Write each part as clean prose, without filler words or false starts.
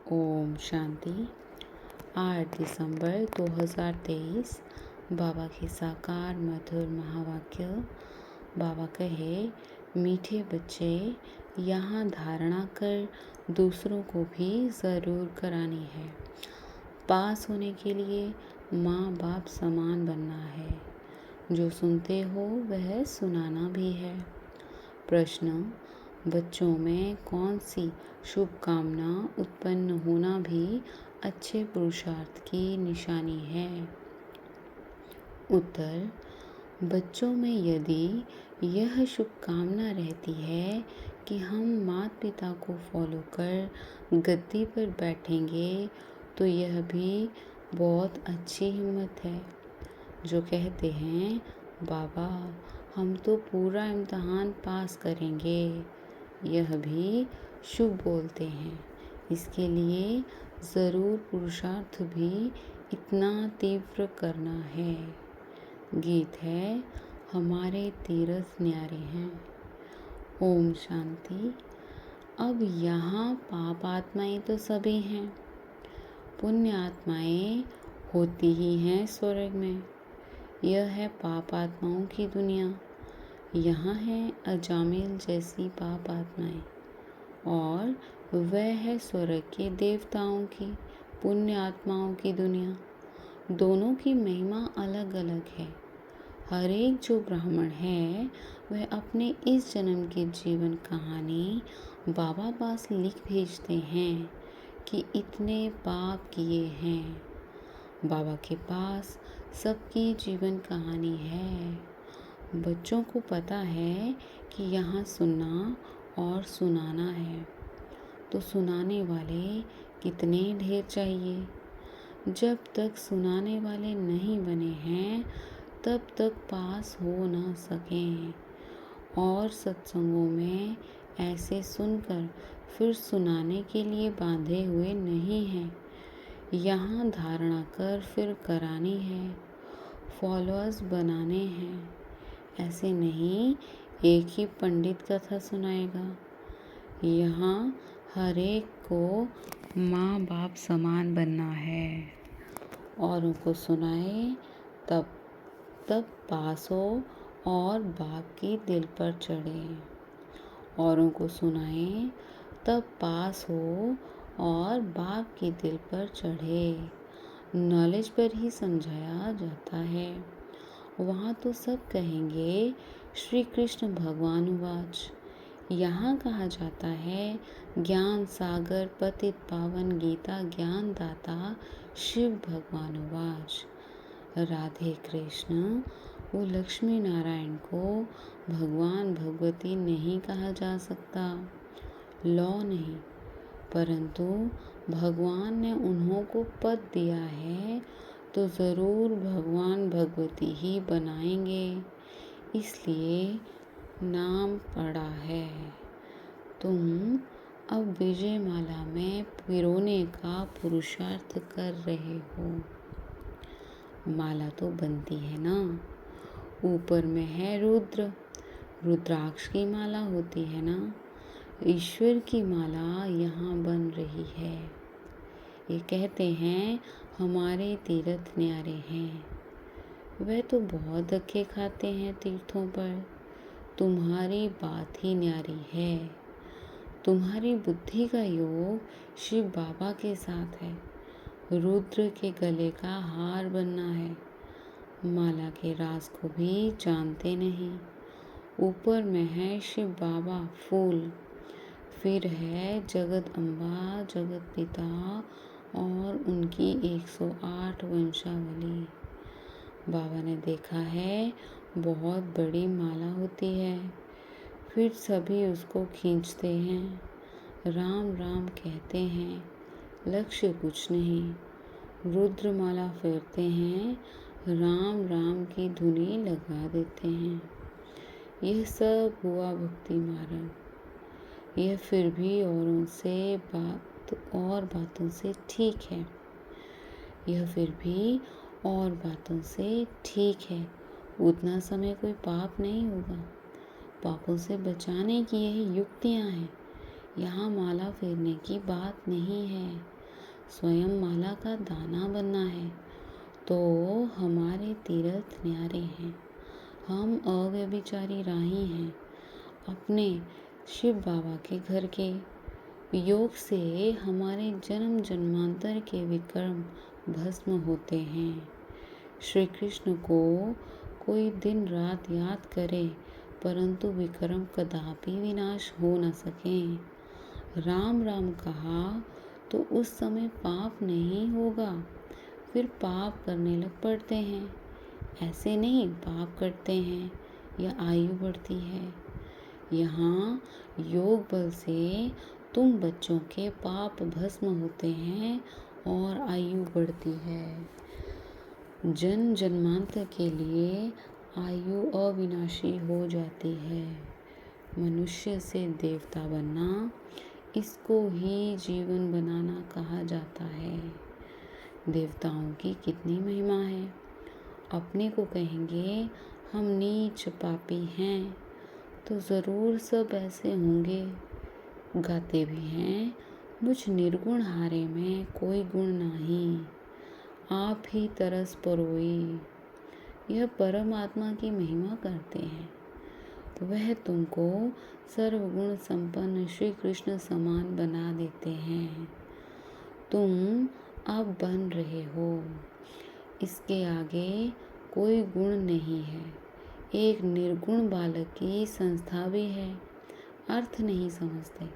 ओम शांति। 8 दिसंबर 2023। बाबा के साकार मधुर महावाक्य। बाबा कहे, मीठे बच्चे, यहाँ धारणा कर दूसरों को भी ज़रूर करानी है। पास होने के लिए माँ बाप समान बनना है। जो सुनते हो वह सुनाना भी है। प्रश्न: बच्चों में कौन सी शुभकामना उत्पन्न होना भी अच्छे पुरुषार्थ की निशानी है? उत्तर: बच्चों में यदि यह शुभकामना रहती है कि हम माता पिता को फॉलो कर गद्दी पर बैठेंगे तो यह भी बहुत अच्छी हिम्मत है। जो कहते हैं, बाबा हम तो पूरा इम्तहान पास करेंगे, यह भी शुभ बोलते हैं। इसके लिए ज़रूर पुरुषार्थ भी इतना तीव्र करना है। गीत है, हमारे तीरथ न्यारे हैं। ओम शांति। अब यहाँ पाप आत्माएं तो सभी हैं, पुण्य आत्माएं होती ही हैं स्वर्ग में। यह है पाप आत्माओं की दुनिया। यहाँ है अजामिल जैसी पाप आत्माएं और वह है स्वर्ग के देवताओं की पुण्य आत्माओं की दुनिया। दोनों की महिमा अलग अलग है। हर एक जो ब्राह्मण है वह अपने इस जन्म की जीवन कहानी बाबा पास लिख भेजते हैं कि इतने पाप किए हैं। बाबा के पास सबकी जीवन कहानी है। बच्चों को पता है कि यहाँ सुनना और सुनाना है, तो सुनाने वाले कितने ढेर चाहिए। जब तक सुनाने वाले नहीं बने हैं तब तक पास हो ना सकें। और सत्संगों में ऐसे सुनकर फिर सुनाने के लिए बांधे हुए नहीं हैं। यहाँ धारणा कर फिर करानी है, फॉलोअर्स बनाने हैं। ऐसे नहीं एक ही पंडित कथा सुनाएगा। यहाँ हर एक को माँ बाप समान बनना है। औरों को सुनाए तब तब पास हो और बाप की दिल पर चढ़े। औरों को सुनाए तब पास हो और बाप की दिल पर चढ़े। नॉलेज पर ही समझाया जाता है। वहाँ तो सब कहेंगे श्री कृष्ण भगवान उवाच। यहाँ कहा जाता है, ज्ञान सागर पतित पावन गीता ज्ञान दाता शिव भगवान उवाच। राधे कृष्ण वो लक्ष्मी नारायण को भगवान भगवती नहीं कहा जा सकता, लौ नहीं, परंतु भगवान ने उन्हों को पद दिया है तो ज़रूर भगवान भगवती ही बनाएंगे, इसलिए नाम पड़ा है। तुम अब विजय माला में पिरोने का पुरुषार्थ कर रहे हो। माला तो बनती है ना, ऊपर में है रुद्र, रुद्राक्ष की माला होती है ना। ईश्वर की माला यहाँ बन रही है। ये कहते हैं हमारे तीर्थ न्यारे हैं। वह तो बहुत धक्के खाते हैं तीर्थों पर। तुम्हारी बात ही न्यारी है। तुम्हारी बुद्धि का योग शिव बाबा के साथ है। रुद्र के गले का हार बनना है। माला के राज को भी जानते नहीं। ऊपर में है शिव बाबा फूल, फिर है जगत अम्बा जगत पिता और उनकी 108 वंशावली। बाबा ने देखा है बहुत बड़ी माला होती है, फिर सभी उसको खींचते हैं, राम राम कहते हैं, लक्ष्य कुछ नहीं। रुद्र माला फेरते हैं, राम राम की धुनी लगा देते हैं। यह सब हुआ भक्ति मार्ग। यह फिर भी औरों से और बातों से ठीक है। यह फिर भी और बातों से ठीक है। उतना समय कोई पाप नहीं होगा। पापों से बचाने की यही युक्तियाँ हैं। यहाँ माला फेरने की बात नहीं है। स्वयं माला का दाना बनना है तो हमारे तीर्थ न्यारे हैं। हम अव्यभिचारी राही हैं अपने शिव बाबा के घर के। योग से हमारे जन्म जन्मांतर के विकर्म भस्म होते हैं। श्री कृष्ण को कोई दिन रात याद करे परंतु विक्रम कदापि विनाश हो न सके। राम राम कहा तो उस समय पाप नहीं होगा, फिर पाप करने लग पड़ते हैं। ऐसे नहीं पाप करते हैं या आयु बढ़ती है। यहाँ योग बल से तुम बच्चों के पाप भस्म होते हैं और आयु बढ़ती है। जन्म जन्मांतर के लिए आयु अविनाशी हो जाती है। मनुष्य से देवता बनना, इसको ही जीवन बनाना कहा जाता है। देवताओं की कितनी महिमा है। अपने को कहेंगे हम नीच पापी हैं तो ज़रूर सब ऐसे होंगे। गाते भी हैं मुझ निर्गुण हारे में कोई गुण नहीं, आप ही तरस परोई। यह परमात्मा की महिमा करते हैं। वह तुमको सर्वगुण संपन्न श्री कृष्ण समान बना देते हैं। तुम अब बन रहे हो, इसके आगे कोई गुण नहीं है। एक निर्गुण बालक की संस्था भी है। अर्थ नहीं समझते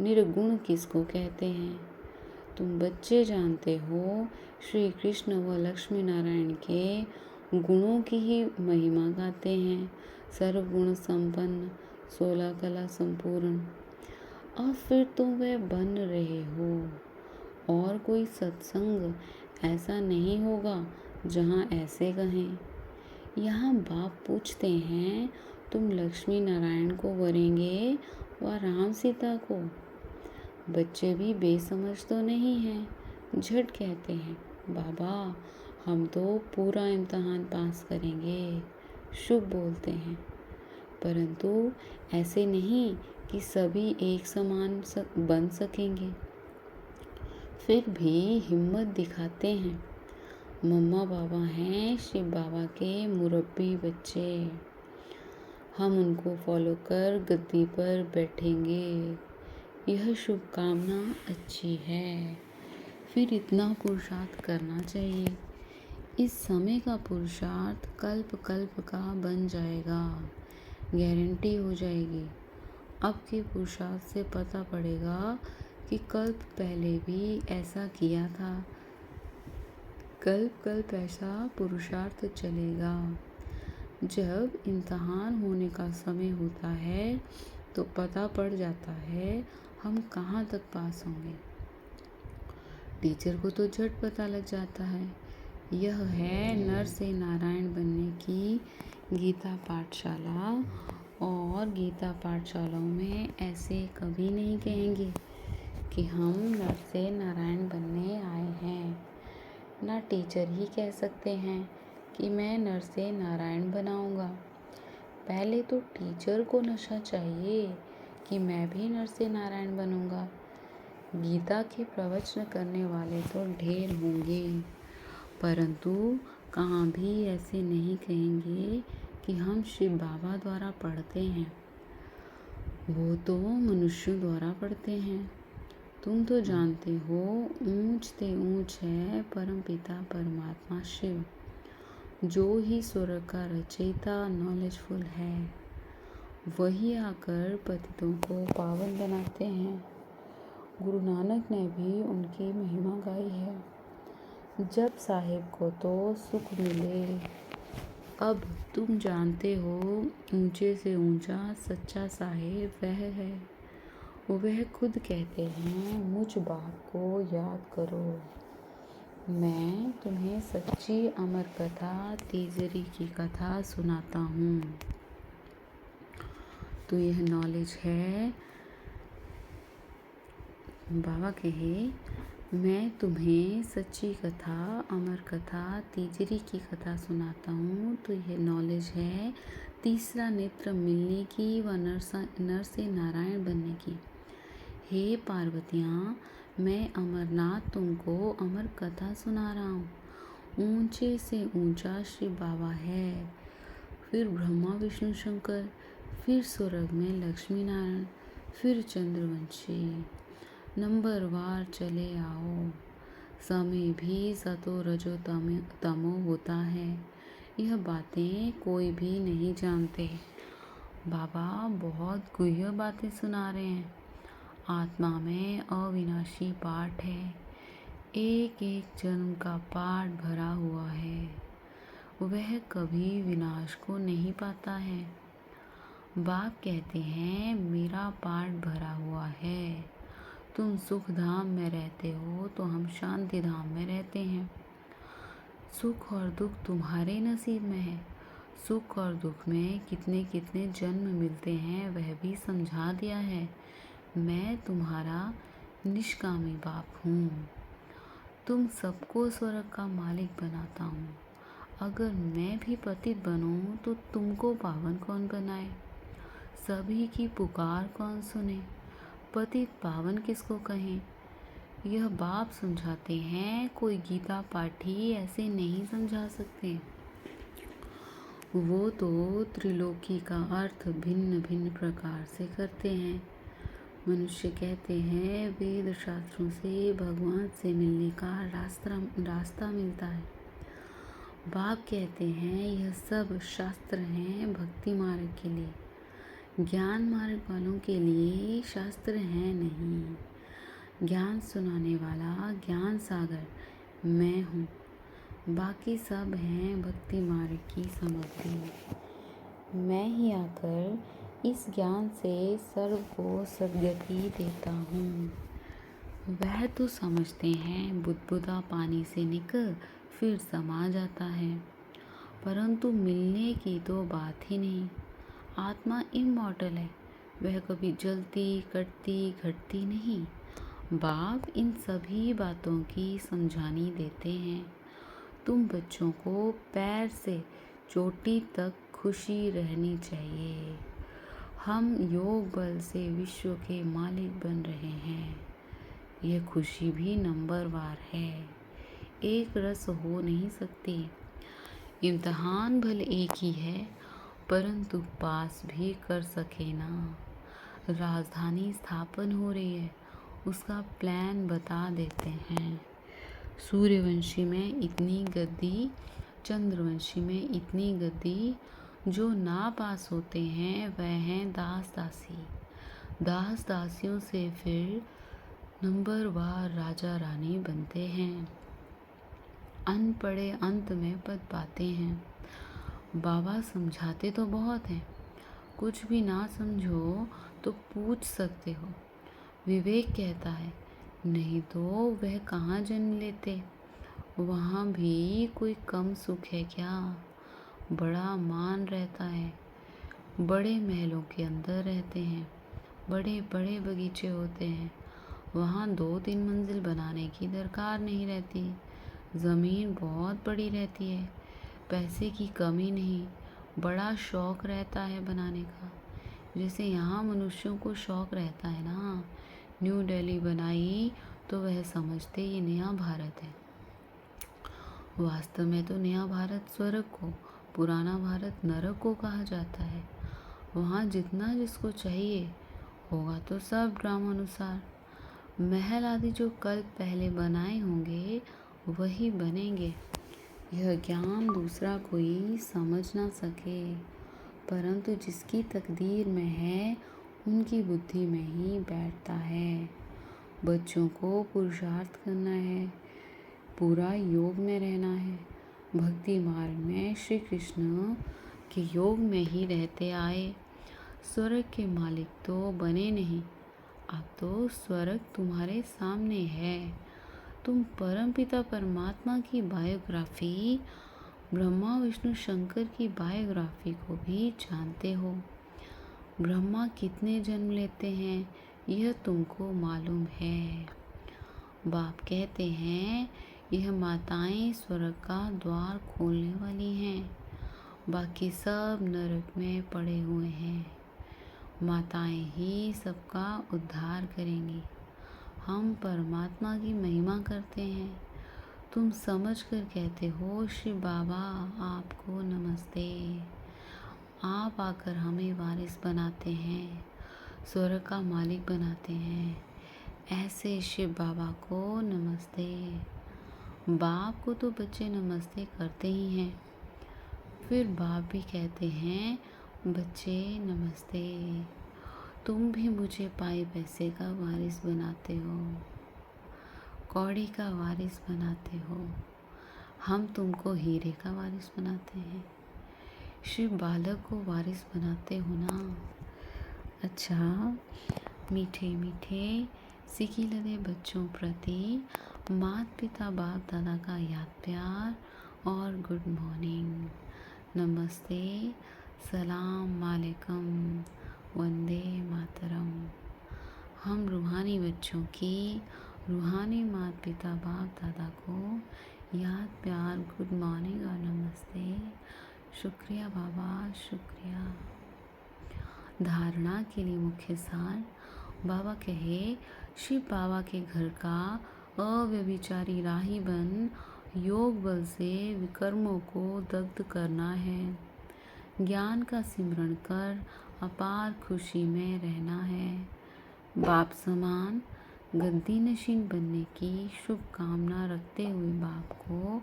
निर्गुण किसको कहते हैं। तुम बच्चे जानते हो श्री कृष्ण व लक्ष्मी नारायण के गुणों की ही महिमा गाते हैं। सर्वगुण संपन्न 16 कला संपूर्ण। अब फिर तुम वे बन रहे हो और कोई सत्संग ऐसा नहीं होगा जहाँ ऐसे कहें। यहाँ बाप पूछते हैं तुम लक्ष्मी नारायण को वरेंगे व राम सीता को। बच्चे भी बेसमझ तो नहीं हैं। झट कहते हैं बाबा हम तो पूरा इम्तहान पास करेंगे। शुभ बोलते हैं परंतु ऐसे नहीं कि सभी एक समान बन सकेंगे। फिर भी हिम्मत दिखाते हैं। मम्मा बाबा हैं शिव बाबा के मुरब्बी बच्चे। हम उनको फॉलो कर गद्दी पर बैठेंगे। यह शुभकामना अच्छी है। फिर इतना पुरुषार्थ करना चाहिए। इस समय का पुरुषार्थ कल्प कल्प का बन जाएगा, गारंटी हो जाएगी। अब के पुरुषार्थ से पता पड़ेगा कि कल्प पहले भी ऐसा किया था। कल्प कल्प ऐसा पुरुषार्थ चलेगा। जब इम्तहान होने का समय होता है तो पता पड़ जाता है हम कहाँ तक पास होंगे। टीचर को तो झट पता लग जाता है। यह है नर से नारायण बनने की गीता पाठशाला। और गीता पाठशालाओं में ऐसे कभी नहीं कहेंगे कि हम नर से नारायण बनने आए हैं। ना टीचर ही कह सकते हैं कि मैं नर से नारायण बनाऊंगा। पहले तो टीचर को नशा चाहिए कि मैं भी नर से नारायण बनूंगा। गीता के प्रवचन करने वाले तो ढेर होंगे परंतु कहाँ भी ऐसे नहीं कहेंगे कि हम शिव बाबा द्वारा पढ़ते हैं। वो तो मनुष्यों द्वारा पढ़ते हैं। तुम तो जानते हो ऊंच से ऊंच है परम पिता परमात्मा शिव, जो ही स्वर्ग का रचयिता नॉलेजफुल है। वही आकर पतितों को पावन बनाते हैं। गुरु नानक ने भी उनकी महिमा गाई है। जब साहिब को तो सुख मिले। अब तुम जानते हो ऊंचे से ऊंचा सच्चा साहिब वह है। वह खुद कहते हैं मुझ बाप को याद करो। मैं तुम्हें सच्ची अमर कथा तीजरी की कथा सुनाता हूँ। तो यह नॉलेज है। बाबा कहे मैं तुम्हें सच्ची कथा अमर कथा तीजरी की कथा सुनाता हूँ। तो यह नॉलेज है तीसरा नेत्र मिलने की व नर से नारायण बनने की। हे पार्वतियाँ, मैं अमरनाथ तुमको अमर कथा सुना रहा हूँ। ऊंचे से ऊंचा श्री बाबा है, फिर ब्रह्मा विष्णु शंकर, फिर स्वर्ग में लक्ष्मी नारायण, फिर चंद्रवंशी। नंबरवार चले आओ। समय भी सतो रजो तमो होता है, यह बातें कोई भी नहीं जानते। बाबा बहुत गुह्य बातें सुना रहे हैं। आत्मा में अविनाशी पाठ है, एक एक जन्म का पाठ भरा हुआ है, वह कभी विनाश को नहीं पाता है। बाप कहते हैं मेरा पाठ भरा हुआ है। तुम सुख धाम में रहते हो तो हम शांति धाम में रहते हैं। सुख और दुख तुम्हारे नसीब में है। सुख और दुख में कितने कितने जन्म मिलते हैं वह भी समझा दिया है। मैं तुम्हारा निष्कामी बाप हूँ। तुम सबको स्वर्ग का मालिक बनाता हूँ। अगर मैं भी पतित बनूँ तो तुमको पावन कौन बनाए? सभी की पुकार कौन सुने? पतित पावन किसको कहें? यह बाप समझाते हैं, कोई गीता पाठी ऐसे नहीं समझा सकते। वो तो त्रिलोकी का अर्थ भिन्न भिन्न प्रकार से करते हैं। मनुष्य कहते हैं वेद शास्त्रों से भगवान से मिलने का रास्ता मिलता है। बाप कहते हैं यह सब शास्त्र हैं भक्ति मार्ग के लिए, ज्ञान मार्ग वालों के लिए शास्त्र हैं नहीं। ज्ञान सुनाने वाला ज्ञान सागर मैं हूँ, बाकी सब हैं भक्ति मार्ग की सामग्री। मैं ही आकर इस ज्ञान से सर्व को सद्गति देता हूँ। वह तो समझते हैं बुदबुदा पानी से निकल फिर समा जाता है, परंतु मिलने की तो बात ही नहीं। आत्मा इमॉर्टल है, वह कभी जलती कटती घटती नहीं। बाप इन सभी बातों की समझानी देते हैं। तुम बच्चों को पैर से चोटी तक खुशी रहनी चाहिए। हम योग बल से विश्व के मालिक बन रहे हैं। यह खुशी भी नंबरवार है, एक रस हो नहीं सकती। इम्तिहान भले एक ही है, परंतु पास भी कर सके ना। राजधानी स्थापन हो रही है, उसका प्लान बता देते हैं। सूर्यवंशी में इतनी गद्दी, चंद्रवंशी में इतनी गद्दी। जो ना पास होते हैं वह हैं दास दासी। दास दासियों से फिर नंबरवार राजा रानी बनते हैं। अनपढ़े अंत में पद पाते हैं। बाबा समझाते तो बहुत हैं, कुछ भी ना समझो तो पूछ सकते हो। विवेक कहता है नहीं तो वह कहाँ जन्म लेते, वहाँ भी कोई कम सुख है क्या? बड़ा मान रहता है, बड़े महलों के अंदर रहते हैं, बड़े बड़े बगीचे होते हैं, वहाँ 2-3 मंजिल बनाने की दरकार नहीं रहती। ज़मीन बहुत बड़ी रहती है, पैसे की कमी नहीं, बड़ा शौक़ रहता है बनाने का। जैसे यहाँ मनुष्यों को शौक़ रहता है ना, न्यू दिल्ली बनाई तो वह समझते ये नया भारत है। वास्तव में तो नया भारत स्वर्ग को, पुराना भारत नरक को कहा जाता है। वहाँ जितना जिसको चाहिए होगा तो सब ड्रामानुसार। महल आदि जो कल पहले बनाए होंगे वही बनेंगे। यह ज्ञान दूसरा कोई समझ ना सके, परंतु जिसकी तकदीर में है उनकी बुद्धि में ही बैठता है। बच्चों को पुरुषार्थ करना है, पूरा योग में रहना है। भक्ति मार्ग में श्री कृष्ण के योग में ही रहते आए। स्वर्ग के मालिक तो बने नहीं, अब तो स्वर्ग तुम्हारे सामने है। तुम परमपिता परमात्मा की बायोग्राफी, ब्रह्मा विष्णु शंकर की बायोग्राफी को भी जानते हो। ब्रह्मा कितने जन्म लेते हैं यह तुमको मालूम है। बाप कहते हैं यह माताएं स्वर्ग का द्वार खोलने वाली हैं, बाकी सब नरक में पड़े हुए हैं। माताएं ही सबका उद्धार करेंगी। हम परमात्मा की महिमा करते हैं। तुम समझ कर कहते हो शिव बाबा आपको नमस्ते। आप आकर हमें वारिस बनाते हैं, स्वर्ग का मालिक बनाते हैं। ऐसे शिव बाबा को नमस्ते। बाप को तो बच्चे नमस्ते करते ही हैं, फिर बाप भी कहते हैं बच्चे नमस्ते। तुम भी मुझे पाई पैसे का वारिस बनाते हो, कौड़ी का वारिस बनाते हो। हम तुमको हीरे का वारिस बनाते हैं। शिव बालक को वारिस बनाते हो ना। अच्छा, मीठे मीठे सिकिलदे बच्चों प्रति माता पिता बाप दादा का याद प्यार और गुड मॉर्निंग, नमस्ते, सलाम वालेकुम, वंदे मातरम। हम रूहानी बच्चों की रूहानी माता पिता बाप दादा को याद प्यार गुड मॉर्निंग और नमस्ते। शुक्रिया बाबा, शुक्रिया। धारणा के लिए मुख्य सार बाबा कहे, शिव बाबा के घर का अव्यभिचारी राही बन योग बल से विकर्मों को दग्ध करना है। ज्ञान का सिमरण कर अपार खुशी में रहना है। बाप समान गद्दी नशीन बनने की शुभकामना रखते हुए बाप को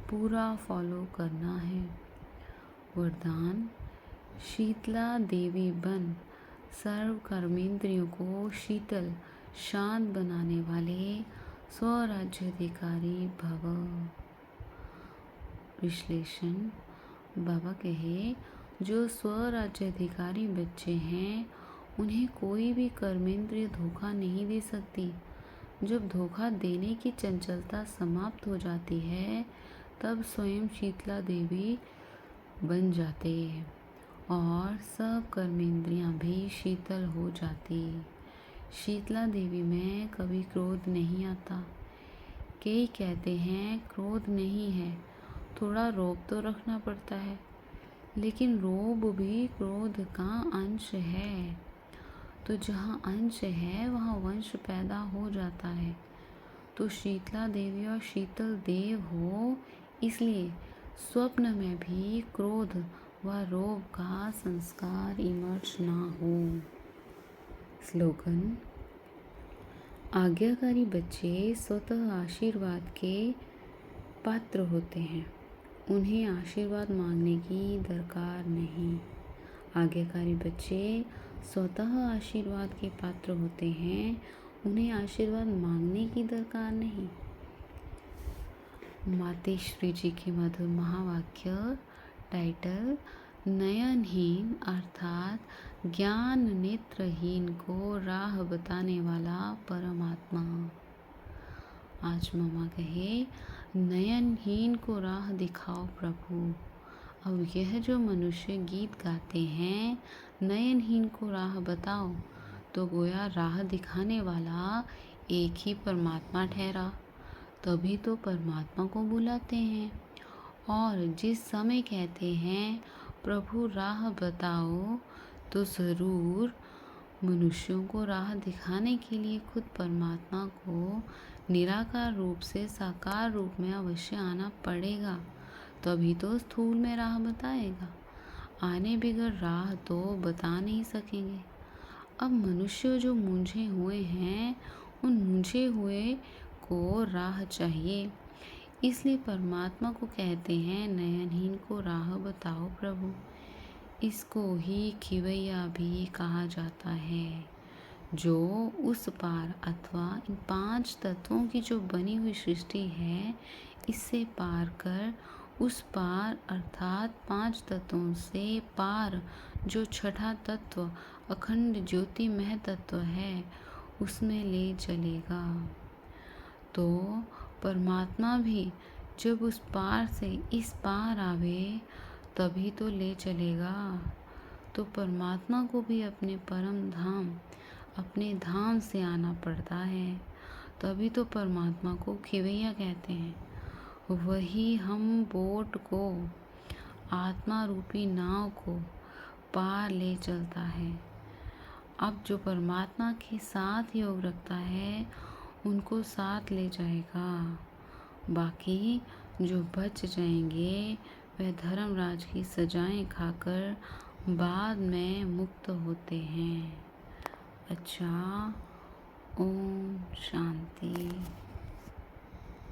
पूरा फॉलो करना है। वरदान, शीतला देवी बन सर्व कर्मेंद्रियों को शीतल शांत बनाने वाले स्वराज्याधिकारी भव। विश्लेषण, बाबा कहे, जो स्वराज्याधिकारी बच्चे हैं उन्हें कोई भी कर्मेंद्रिय धोखा नहीं दे सकती। जब धोखा देने की चंचलता समाप्त हो जाती है तब स्वयं शीतला देवी बन जाते और सब कर्मेंद्रियां भी शीतल हो जाती। शीतला देवी में कभी क्रोध नहीं आता। कई कहते हैं क्रोध नहीं है, थोड़ा रोब तो रखना पड़ता है, लेकिन रोब भी क्रोध का अंश है। तो जहाँ अंश है वहाँ वंश पैदा हो जाता है। तो शीतला देवी और शीतल देव हो, इसलिए स्वप्न में भी क्रोध व रोग का संस्कार इमर्ज ना हो। स्लोगन, आज्ञाकारी बच्चे स्वतः आशीर्वाद के पात्र होते हैं, उन्हें आशीर्वाद मांगने की दरकार नहीं। आज्ञाकारी बच्चे स्वतः आशीर्वाद के पात्र होते हैं, उन्हें आशीर्वाद मांगने की दरकार नहीं। मातेश्वरी जी के मधुर महावाक्य। टाइटल, नयनहीन अर्थात ज्ञान नेत्रहीन को राह बताने वाला परमात्मा। आज मम्मा कहे, नयनहीन को राह दिखाओ प्रभु। अब यह जो मनुष्य गीत गाते हैं, नयनहीन को राह बताओ, तो गोया राह दिखाने वाला एक ही परमात्मा ठहरा। तभी तो परमात्मा को बुलाते हैं। और जिस समय कहते हैं प्रभु राह बताओ, तो ज़रूर मनुष्यों को राह दिखाने के लिए खुद परमात्मा को निराकार रूप से साकार रूप में अवश्य आना पड़ेगा, तभी तो स्थूल में राह बताएगा। आने बगैर राह तो बता नहीं सकेंगे। अब मनुष्य जो मूंझे हुए हैं, उन मूंझे हुए को राह चाहिए, इसलिए परमात्मा को कहते हैं नयनहीन को राह बताओ प्रभु। इसको ही खिवैया भी कहा जाता है, जो उस पार अथवा इन 5 तत्वों की जो बनी हुई सृष्टि है, इससे पार कर उस पार अर्थात 5 तत्वों से पार जो छठा तत्व अखंड ज्योतिमय तत्व है, उसमें ले चलेगा। तो परमात्मा भी जब उस पार से इस पार आवे तभी तो ले चलेगा। तो परमात्मा को भी अपने परम धाम, अपने धाम से आना पड़ता है, तभी तो परमात्मा को खिवैया कहते हैं। वही हम बोट को, आत्मा रूपी नाव को पार ले चलता है। अब जो परमात्मा के साथ योग रखता है उनको साथ ले जाएगा। बाकी जो बच जाएंगे वह धर्मराज की सजाएं खाकर बाद में मुक्त होते हैं। अच्छा, ओम शांति।